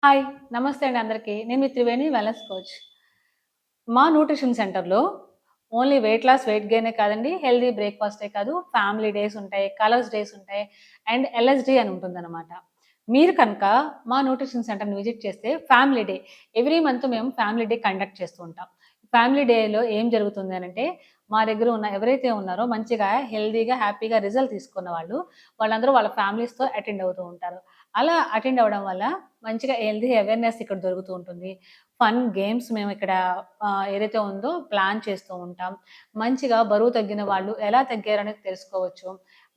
Hi! నమస్తే అండి అందరికి. నేను మీ త్రివేణి వెల్‌నెస్ కోచ్. మా న్యూట్రిషన్ సెంటర్‌లో ఓన్లీ వెయిట్ లాస్, వెయిట్ గెయినే కాదండి, హెల్తీ బ్రేక్‌ఫాస్టే కాదు, ఫ్యామిలీ డేస్ ఉంటాయి, కలర్స్ డేస్ ఉంటాయి అండ్ ఎల్ఎస్‌డి అని ఉంటుందన్నమాట. మీరు కనుక మా న్యూట్రిషన్ సెంటర్‌ని విజిట్ చేస్తే ఫ్యామిలీ డే ఎవ్రీ మంత్ మేము ఫ్యామిలీ డే కండక్ట్ చేస్తూ ఉంటాం. ఫ్యామిలీ డేలో ఏం జరుగుతుంది అనంటే, మా దగ్గర ఉన్న ఎవరైతే ఉన్నారో మంచిగా హెల్తీగా, హ్యాపీగా రిజల్ట్ తీసుకున్న వాళ్ళు, వాళ్ళందరూ వాళ్ళ ఫ్యామిలీస్‌తో అటెండ్ అవుతూ ఉంటారు. అలా అటెండ్ అవ్వడం వల్ల మంచిగా హెల్తీ అవేర్‌నెస్ ఇక్కడ దొరుకుతూ ఉంటుంది. ఫన్ గేమ్స్ మేమిక్కడ ఏదైతే ఉందో ప్లాన్ చేస్తూ ఉంటాం. మంచిగా బరువు తగ్గిన వాళ్ళు ఎలా తగ్గారనేది తెలుసుకోవచ్చు.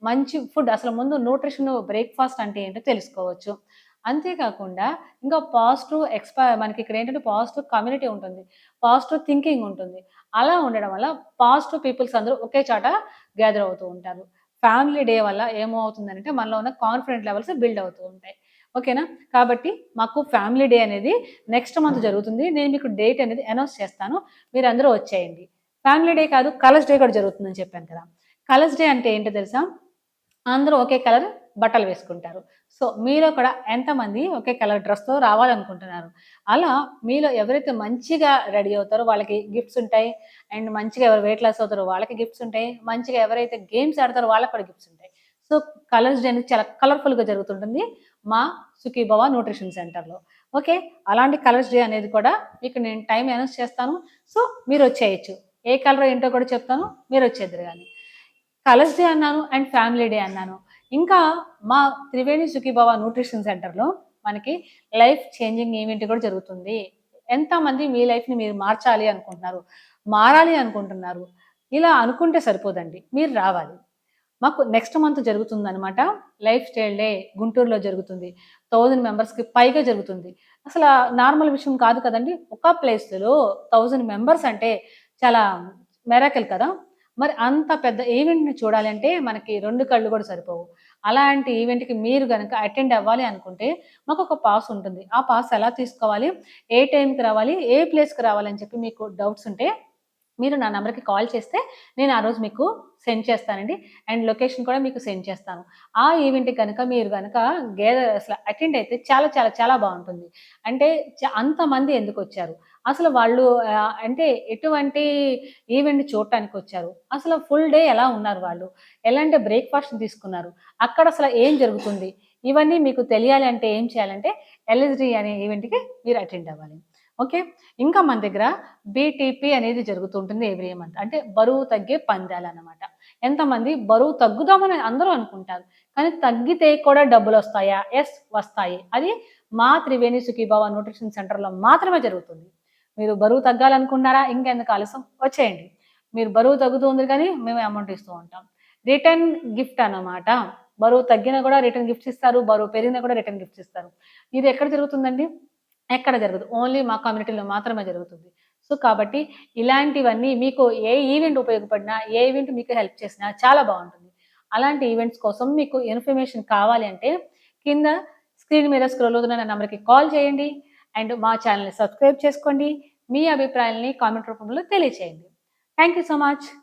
మంచి ఫుడ్ అసలు ముందు న్యూట్రిషన్ బ్రేక్‌ఫాస్ట్ అంటే ఏంటో తెలుసుకోవచ్చు. అంతే కాకుండా ఇంకా మనకిక్కడేంటంటే పాజిటివ్ కమ్యూనిటీ ఉంటుంది. పాజిటివ్ థింకింగ్ ఉంటుంది. అలా ఉండడం వల్ల పాజిటివ్ పీపుల్స్ అందరూ ఒకే చోట గ్యాదర్ అవుతూ ఉంటారు. ఫ్యామిలీ డే వల్ల ఏమవుతుందనంటే మనలో ఉన్న కాన్ఫిడెంట్ లెవెల్స్ బిల్డ్ అవుతూ ఉంటాయి. ఓకేనా? కాబట్టి మాకు ఫ్యామిలీ డే అనేది నెక్స్ట్ మంత్ జరుగుతుంది. నేను మీకు డేట్ అనేది అనౌన్స్ చేస్తాను. మీరందరూ వచ్చేయండి. ఫ్యామిలీ డే కాదు, కలర్స్ డే కూడా జరుగుతుందని చెప్పాను కదా! కలర్స్ డే అంటే ఏంటో తెలుసా? అందరూ ఒకే కలర్ బట్టలు వేసుకుంటారు. సో, మీలో కూడా ఎంతమంది ఒకే కలర్ డ్రెస్‌తో రావాలనుకుంటున్నారు? అలా మీలో ఎవరైతే మంచిగా రెడీ అవుతారో వాళ్ళకి గిఫ్ట్స్ ఉంటాయి. అండ్ మంచిగా ఎవరు వెయిట్ లాస్ అవుతారో వాళ్ళకి గిఫ్ట్స్ ఉంటాయి. మంచిగా ఎవరైతే గేమ్స్ ఆడతారో వాళ్ళకి కూడా గిఫ్ట్స్ ఉంటాయి. సో, కలర్స్ డే అనేది చాలా కలర్‌ఫుల్‌గా జరుగుతుంటుంది మా సుఖీభవ న్యూట్రిషన్ సెంటర్‌లో. ఓకే. అలాంటి కలర్స్ డే అనేది కూడా మీకు నేను టైమ్ అనౌన్స్ చేస్తాను. సో, మీరొచ్చేయొచ్చు. ఏ కలర్ ఏంటో కూడా చెప్తాను. మీరొచ్చేద్దురు గాని. కలర్స్ డే అన్నాను అండ్ ఫ్యామిలీ డే అన్నాను. ఇంకా మా త్రివేణి సుఖీభవ న్యూట్రిషన్ సెంటర్‌లో మనకి లైఫ్ చేంజింగ్ ఈవెంట్ కూడా జరుగుతుంది. ఎంతమంది మీ లైఫ్‌ని మీరు మార్చాలి అనుకుంటున్నారు? మారాలి అనుకుంటున్నారు? ఇలా అనుకుంటే సరిపోదండి. మీరు రావాలి. మాకు నెక్స్ట్ మంత్ జరుగుతుందనమాట. లైఫ్ స్టైల్ డే గుంటూరులో జరుగుతుంది. 1000 మెంబర్స్‌కి పైగా జరుగుతుంది. అసల నార్మల్ విషయం కాదు కదండీ! ఒక ప్లేస్‌లో 1000 మెంబర్స్ అంటే చాలా మిరాకిల్ కదా! మరి అంత పెద్ద ఈవెంట్‌ని చూడాలంటే మనకి 2 కళ్ళు కూడా సరిపోవు. అలాంటి ఈవెంట్‌కి మీరు గనక అటెండ్ అవ్వాలి అనుకుంటే మాకొక పాస్ ఉంటుంది. ఆ పాస్ ఎలా తీసుకోవాలి? ఏ టైంకి రావాలి? ఏ ప్లేస్‌కి రావాలని చెప్పి మీకు డౌట్స్ ఉంటే మీరు నా నంబర్‌కి కాల్ చేస్తే నేను ఆ రోజు మీకు సెండ్ చేస్తానండి. అండ్ లొకేషన్ కూడా మీకు సెండ్ చేస్తాను. ఆ ఈవెంట్‌కి గనక మీరు గనక అసల అటెండ్ అయితే చాలా చాలా చాలా బావుంటుంది. అంటే అంతమంది ఎందుకొచ్చారు? అసలు వాళ్ళు అంటే ఎటువంటి ఈవెంట్‌ని చూడటానికొచ్చారు? అసలు ఫుల్ డే ఎలా ఉన్నారు వాళ్ళు? ఎలాంటి బ్రేక్‌ఫాస్ట్ తీసుకున్నారు? అక్కడ అసలు ఏం జరుగుతుంది? ఇవన్నీ మీకు తెలియాలి అంటే ఏం చేయాలంటే ఎల్ఎస్‌డి అనే ఈవెంట్‌కి మీరు అటెండ్ అవ్వాలి. ఓకే. ఇంకా మన దగ్గర బీటీపీ అనేది జరుగుతూ ఉంటుంది ఎవ్రీ మంత్. అంటే బరువు తగ్గే పందాలనమాట. ఎంతమంది బరువు తగ్గుదామని అందరూ అనుకుంటారు. కానీ తగ్గితే కూడా డబ్బులొస్తాయా? యెస్, వస్తాయి. అది మా త్రివేణి సుఖీభవ న్యూట్రిషన్ సెంటర్‌లో మాత్రమే జరుగుతుంది. మీరు బరువు తగ్గాలనుకున్నారా? ఇంకెందుకు ఆలస్యం వచ్చేయండి. మీరు బరువు తగ్గుతుంది కానీ మేము అమౌంట్ ఇస్తూ ఉంటాం. రిటర్న్ గిఫ్ట్ అన్నమాట. బరువు తగ్గినా కూడా రిటర్న్ గిఫ్ట్స్ ఇస్తారు. బరువు పెరిగినా కూడా రిటర్న్ గిఫ్ట్స్ ఇస్తారు. ఇది ఎక్కడ జరుగుతుందండి? ఎక్కడ జరగదు. ఓన్లీ మా కమ్యూనిటీలో మాత్రమే జరుగుతుంది. సో, కాబట్టి ఇలాంటివన్నీ మీకు ఏ ఈవెంట్ ఉపయోగపడినా, ఏ ఈవెంట్ మీకు హెల్ప్ చేసినా చాలా బావుంటుంది. అలాంటి ఈవెంట్స్ కోసం మీకు ఇన్ఫర్మేషన్ కావాలి అంటే కింద స్క్రీన్ మీద స్క్రోల్ అవుతున్న నా నంబర్‌కి కాల్ చేయండి. అండ్ మా ఛానెల్‌ని సబ్స్క్రైబ్ చేసుకోండి. మీ అభిప్రాయాల్ని కామెంట్ రూపంలో తెలియచేయండి. Thank you so much.